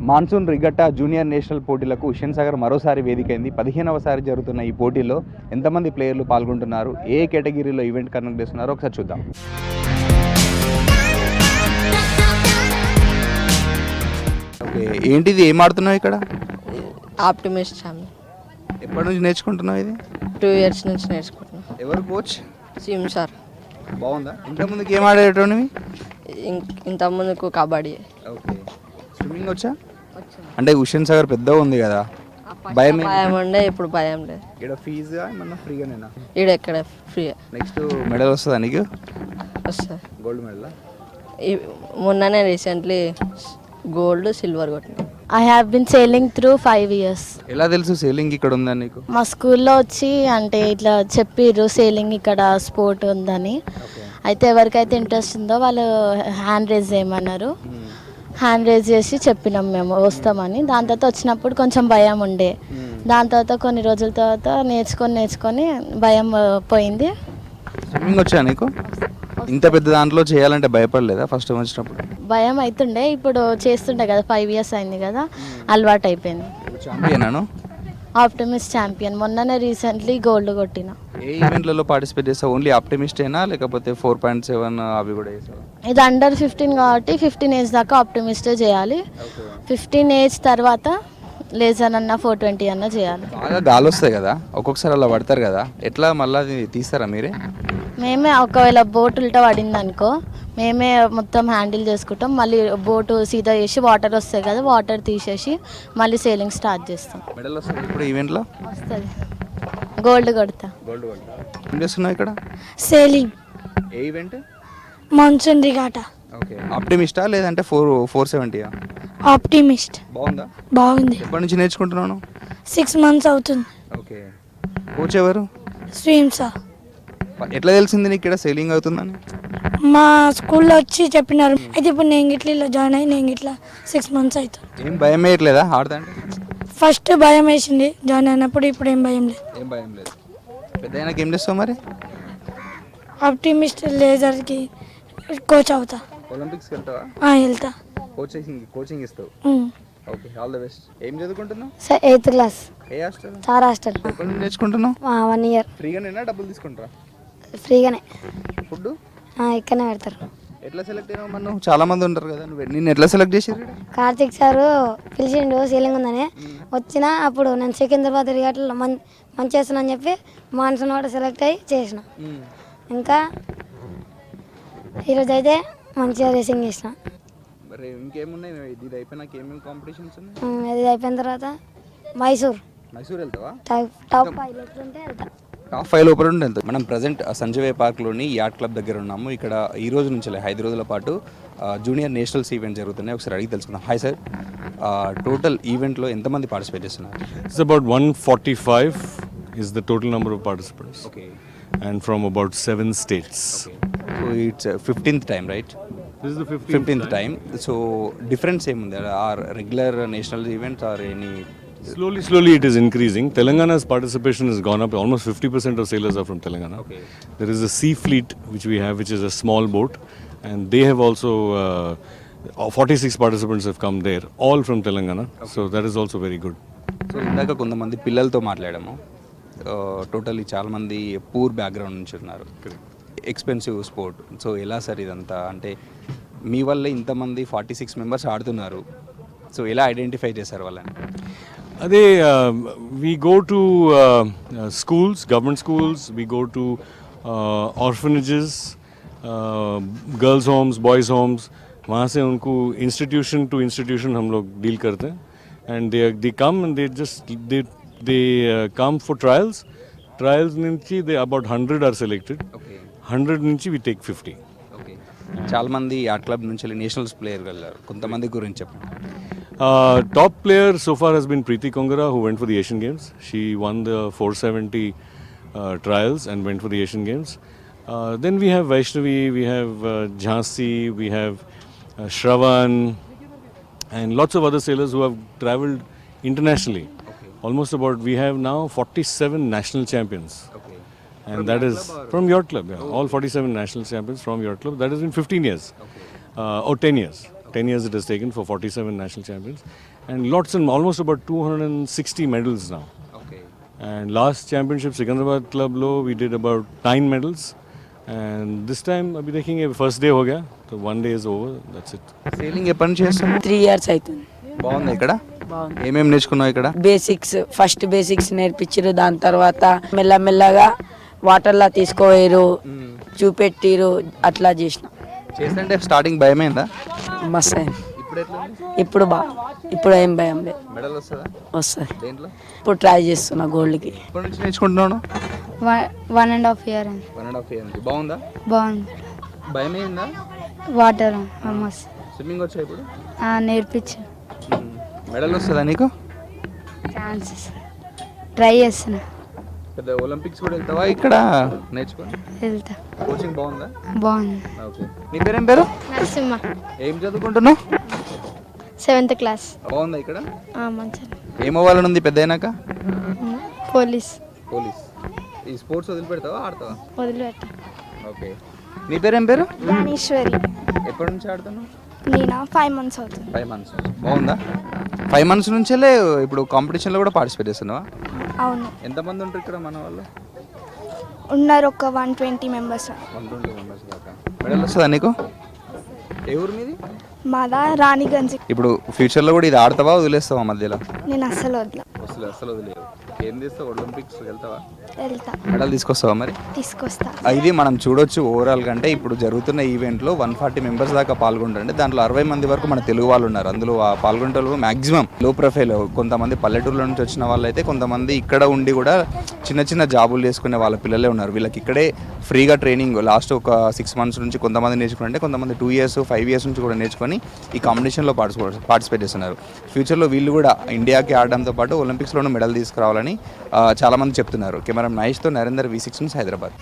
Monsoon రిగట్టా junior national పోటీలకు హుస్సేన్ సాగర్ మరోసారి వేదికైంది. 15వసారి జరుగుతున్న ఈ పోటీలో ఎంతమంది ప్లేయర్లు పాల్గొంటున్నారు, ఏ కేటగిరీలో ఈవెంట్ కండక్ట్ చేస్తున్నారో ఒకసారి చూద్దాం. ఓకే, ఏంటిది, ఏం ఆడుతున్నావు ఇక్కడ? Optimist champion. ఎప్పటి నుంచి నేర్చుకుంటున్నావు ఇది? 2 years నుంచి నేర్చుకుంటున్నాను. ఎవరు కోచ్? SIM sir. బాగుందా? ఇంతకుముందుకు ఏం ఆడేటోనివి? ఇంతకుముందుకు కబడ్డీ. ఓకే, స్విమ్మింగ్ వచ్చా? అంటే హుస్సేన్ సాగర్ పెద్దగా ఉంది కదా, భయం ఉండే, ఇప్పుడు భయం లేదు. ఇక్కడ ఫీజుగా ఏమన్నా ఫ్రీగానేనా? ఈడ ఎక్కడ ఫ్రీ. నెక్స్ట్ మెడల్ వస్తుందా నీకు? వస్తుంది. Gold medal? మొన్ననే రీసెంట్లీ గోల్డ్, సిల్వర్ కొట్టిన. I have been sailing through 5 years. ఎలా తెలుసు సేలింగ్ ఇక్కడ ఉందని నీకు? మా స్కూల్లో వచ్చి అంటే ఇట్లా చెప్పిర్రు సేలింగ్ ఇక్కడ స్పోర్ట్ ఉందని. అయితే ఎవరికైతే ఇంట్రెస్ట్ ఉందో వాళ్ళు హ్యాండ్ రేజ్ చేయమన్నారు. హ్యాండ్ రేజ్ చేసి చెప్పినాం మేము వస్తామని. దాని తర్వాత వచ్చినప్పుడు కొంచెం భయం ఉండే. దాని తర్వాత కొన్ని రోజుల తర్వాత నేర్చుకొని భయం పోయింది. స్విమ్మింగ్ వచ్చా నీకు? ఇంత పెద్ద దాంట్లో చేయాలంటే భయపడలేదా ఫస్ట్ వచ్చినప్పుడు? భయం అవుతుండే, ఇప్పుడు చేస్తుండే కదా, 5 years అయింది కదా, అలవాటు అయిపోయింది. ఛాంపియన్? Optimist champion. మొన్ననే రీసెంట్లీ గోల్డ్ కొట్టిన. ఏ ఈవెంట్లలో పార్టిసిపేట్ చేస్తావు? ఓన్లీ ఆప్టిమిస్టేనా లేకపోతే 4.7 అవి కూడా చేస్తావా? ఇది అండర్ 15 కాబట్టి 15 ఏజ్ దాకా ఆప్టిమిస్టే చేయాలి. 15 ఏజ్ తర్వాత లేజర్ అన్న 420 అన్న చేయాలి. బాగా గాలి వస్తాయి కదా ఒక్కొక్కసారి, అలా పడతారు కదా, ఎట్లా మళ్ళీ అది తీస్తారా మీరే? మేమే ఒకవేళ బోట్ ఉల్టా పడింది అనుకో, మేమే మొత్తం హ్యాండిల్ చేసుకుంటాం. మళ్ళీ బోటు సీదా చేసి వాటర్ వస్తాయి కదా, వాటర్ తీసేసి మళ్ళీ సేలింగ్ స్టార్ట్ చేస్తాం. మెడల్ వస్తుంది ఇప్పుడు ఈవెంట్లో? వస్తుంది. గోల్డ్ కొడతా. గోల్డ్ కొడతా. ఏం చేస్తున్నావు ఇక్కడ? సేలింగ్. ఏ ఈవెంట్? మాన్సూన్ రిగాటా. ఓకే, ఆప్టిమిస్టా లేదంటే 470? ఆప్టిమిస్ట్. బాగుందా? బాగుంది. ఎప్పటి నుంచి నేర్చుకుంటున్నాను? 6 months అవుతుంది. ఓకే, కోచ్ ఎవరు? స్విమ్సా. ఎట్లా తెలిసింది నీకు ఇక్కడ సేలింగ్ అవుతుందని? మా స్కూల్లో వచ్చి చెప్పినారు. అయితే ఇప్పుడు నేను గిట్ల ఇలా జాయిన్ అయ్యి నేను గిట్లా 6 months అవుతుంది. ఏం భయం వేయట్లేదా ఆడతా అంటే? ఫస్ట్ భయం వేసింది జాయిన్ అయినప్పుడు, ఇప్పుడు ఏం భయం లేదు. ఏం భయం లేదు. పెద్ద అయినాక ఏం చేస్తావు మరి? ఆప్టిమిస్ట్ లేజర్కి కోచ్ అవుతా. ఒలింపిక్స్కి వెళ్తావా? వెళ్తా. కోచింగ్ ఇస్తావు? Okay, all the best. ఏం చదువుకుంటున్నావు? 8th class. ఏ హాస్టల్? Sir hostel. ఎప్పటి నుంచి నేర్చుకుంటున్నావు? 1 year. ఫ్రీగానేనా, డబ్బులు తీసుకుంటారా? ఫ్రీగానే. ఫుడ్ ఇక్కడనే పెడతారు. ఎట్లా సెలెక్ట్ అయినావు? మనం చాలా మంది ఉంటారు కదా, నిన్ను ఎట్లా సెలెక్ట్ చేసారు? కార్తిక్ సారు పిలిచిండు సీలింగ్ ఉందని. వచ్చిన అప్పుడు నేను సికింద్రాబాద్ రిగాటలో మంచి చేస్తున్నా అని చెప్పి మాన్సూన్ వాటర్ సెలెక్ట్ అయ్యి చేసిన. ఇంకా ఈరోజు అయితే మంచిగా రేసింగ్ చేసిన. మరి ఇంకేమున్నాయి? ఇది అయిపోయినాక ఏమేమి కాంపిటీషన్స్ ఉన్నాయి? ఇది అయిపోయిన తర్వాత మైసూర్ వెళ్తావా? టాప్ 5 ఉంటే వెళ్తా. టాప్ 5 లోపల ఉండి వెళ్తావు. మనం ప్రజెంట్ సంజయ్ పార్క్లోని యాట్ క్లబ్ దగ్గర ఉన్నాము. ఇక్కడ ఈ రోజు నుంచి 5 రోజుల పాటు జూనియర్ నేషనల్స్ ఈవెంట్ జరుగుతున్నాయి. ఒకసారి అడిగి తెలుసుకుందాం. హాయ్ సార్, టోటల్ ఈవెంట్లో ఎంతమంది పార్టిసిపేట్ చేస్తున్నారు? It's about 145 is the total number of participants. Okay. And from about 7 states. Okay. So it's 15th time, right? This is the 15th time. So difference ఏముంది? Are regular national events or any? Slowly it is increasing. Telangana's participation has gone up. Almost 50% of sailors are from Telangana. Okay. There is a sea fleet which we have, which is a small boat, and they have also 46 participants have come there, all from Telangana. Okay. So that is also very good. So ఇందాక కొంతమంది పిల్లలతో మాట్లాడాము. Totally చాలామంది poor background నుంచి ఉన్నారు. Expensive sport. So ఎలా sir ఇదంతా? అంటే మీ వల్ల ఇంతమంది 46 మెంబర్స్ ఆడుతున్నారు, సో ఎలా ఐడెంటిఫై చేశారు వాళ్ళని? అదే we go to schools, government schools, we go to orphanages, girls homes, boys homes. वहाँ से उनको institution to institution हम लोग deal करते हैं, and they come and they come for trials నుంచి they about 100 are selected. Okay. 100 నుంచి we take 50. Okay, చాలామంది యాట్ క్లబ్ నుంచి నేషనల్స్ ప్లేయర్ వెళ్ళారు. కొంతమంది గురించి చెప్పండి. Top player so far has been Preeti Kongara, who went for the Asian Games. She won the 470 trials and went for the Asian Games. Then we have Vaishnavi, we have Jhansi, we have Shravan, and lots of other sailors who have travelled internationally. Okay. Almost about, we have now 47 national champions. Okay. And from that is from your club. Yeah. All 47 national champions from your club. That has been 15 years. Okay. Or 10 years. 10 years it has taken for 47 national champions. And lots and almost about 260 medals now. Okay. And last championship, Secunderabad Club Low, we did about 9 medals. And this time, abhi dekhenge, first day ho gaya, so one day is over, that's it. Sailing ఎప్పటి నుంచి చేస్తున్నావు? 3 years అవుతుంది. బాగుంది ఇక్కడ. బాగుంది. ఏమేమి నేర్చుకున్నావు ఇక్కడ? బేసిక్స్ ఫస్ట్ బేసిక్స్ నేర్పించారు, దాని తర్వాత మెల్లమెల్లగా వాటర్లా తీసుకోవేరు, చూపెట్టిరు, అట్లా చేసిన. చేస్తుంటే స్టార్టింగ్ భయమైందా? మస్తు అయింది. ఇప్పుడు ఎట్లా ఉంది? ఇప్పుడు ఏం భయం లేదు, మెడల్ వస్తుందా వస్తుంది. దేంట్లో? ఇప్పుడు ట్రై చేస్తున్నా గోల్డ్కి. ఎప్పటి నుంచి నేర్చుకుంటున్నాను? 1.5 year అండి. 1.5 years నుంచి. బాగుందా? బాగుంది. భయమైందా? వాటర్ మస్తు స్విమ్మింగ్ వచ్చా ఇప్పుడు? నేర్పించు. మెడల్ వస్తుందా నీకు? ఛాన్సెస్ ట్రై చేస్తున్నా. పెద్ద ఒలింపిక్స్ కూడా వెళ్తావా ఇక్కడ నేర్చుకొని? వెళ్తా. కోచింగ్ బాగుందా? బాగుంది. ఓకే. నీ పేరేం పేరు? నరసింహ. ఏం చదువుకుంటున్నావు? 7th class. బాగుందా ఇక్కడ? మంచిగా. ఏమవ్వాలని ఉంది పెద్ద అయినాక? పోలీస్. పోలీస్. ఈ స్పోర్ట్స్ వదిలిపెడతావా ఆడతావా? వదిలిపెట్ట. ఓకే. నీ పేరేం పేరు? రాణేశ్వరి. ఎప్పటి నుంచి ఆడుతున్నావు? నేను 5 months అవుతుంది. 5 months. బాగుందా? 5 months నుంచెలే ఇప్పుడు కాంపిటీషన్లో కూడా పార్టిసిపేట్ చేస్తున్నావా? అవును, ఎంతమంది ఉంటారు ఇక్కడ మన వాళ్ళు? ఉన్నారు ఒక 120 members. 120 members దాకా. మెడల్ వస్తుందా నీకు? ఏ ఊరు మీది? మాదా రాణిగంజ్. ఇప్పుడు ఫ్యూచర్లో కూడా ఇది ఆడతావా వదిలేస్తావా మధ్యలో? నేను అస్సలు వదిలా. అసలు వదిలేవు. ఏం చేస్తావు? ఒలింపిక్స్ వెళ్తావా? వెళ్తా, మెడల్ తీసుకొస్తావా మరి? తీసుకొస్తా. ఇది మనం చూడొచ్చు ఓవరాల్ కంటే ఇప్పుడు జరుగుతున్న ఈవెంట్లో 140 మెంబర్స్ దాకా పాల్గొంటారంటే దాంట్లో 60 మంది వరకు మన తెలుగు వాళ్ళు ఉన్నారు. అందులో ఆ పాల్గొంటే మ్యాక్సిమం లో ప్రొఫైల్, కొంతమంది పల్లెటూరుల నుంచి వచ్చిన వాళ్ళు అయితే, కొంతమంది ఇక్కడ ఉండి కూడా చిన్న చిన్న జాబులు చేసుకునే వాళ్ళ పిల్లలే ఉన్నారు. వీళ్ళకి ఇక్కడే ఫ్రీగా ట్రైనింగ్ లాస్ట్ ఒక 6 months నుంచి కొంతమంది నేర్చుకుంటే, కొంతమంది 2 years 5 years నుంచి కూడా నేర్చుకొని ఈ కాంపిటీషన్లో పార్టిసిపేట్ చేస్తున్నారు. ఫ్యూచర్లో వీళ్ళు కూడా ఇండియాకి ఆడడంతో పాటు ఒలింపిక్స్లోనూ మెడల్ తీసుకురావాలని చాలామంది చెప్తున్నారు. కెమెరా మహేష్తో నరేందర్, V6 న్యూస్, హైదరాబాద్.